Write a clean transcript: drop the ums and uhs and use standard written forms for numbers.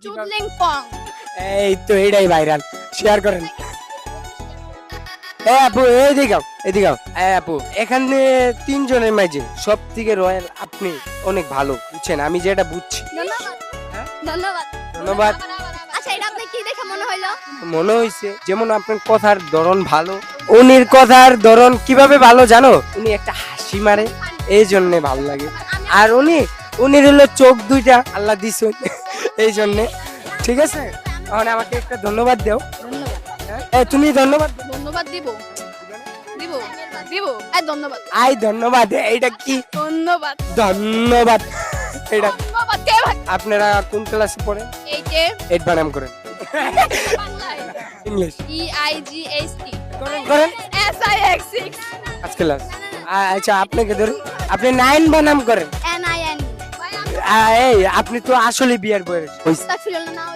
চুদলিং পং। এই তো এটাই ভাইরাল, শেয়ার করেন। আপু এদিকে আপু, এখানে তিনজনের মাঝে সব থেকে রয়্যাল আপনি, অনেক ভালো বুঝছেন, আমি যেটা বুঝছি। ধন্যবাদ। হ্যাঁ? ধন্যবাদ। ধন্যবাদ। আচ্ছা, এটা আপনি কি দেখে মনে হইলো? মনে হইছে যেমন আপনার কথার ধরন ভালো, উনির কথার ধরন কিভাবে ভালো জানো, উনি একটা হাসি মারে, এই জন্য ভালো লাগে। আর উনি হলো চোখ দুইটা আল্লাহ দিছে এই জন্য। ঠিক আছে, এখন আমাকে একটা ধন্যবাদ দাও। ধন্যবাদ। তুমি ধন্যবাদ দাও। ধন্যবাদ দিব। দিব। দিব। ধন্যবাদ। আই ধন্যবাদ, এইটা কি ধন্যবাদ। ধন্যবাদ এটা। ধন্যবাদ কে ভাই? আপনারা কোন ক্লাসে পড়েন? এইটে এইট বানাম করেন, বাংলায় ইংলিশ EIGHT করেন। SIX6 পাঁচ ক্লাস। আচ্ছা আপনাকে ধরুন, আপনি 9 বানাম করেন। NIN। এই আপনি তো আসলে বিয়ার বয়স হইছে। আস্তাগফিরুল্লাহ,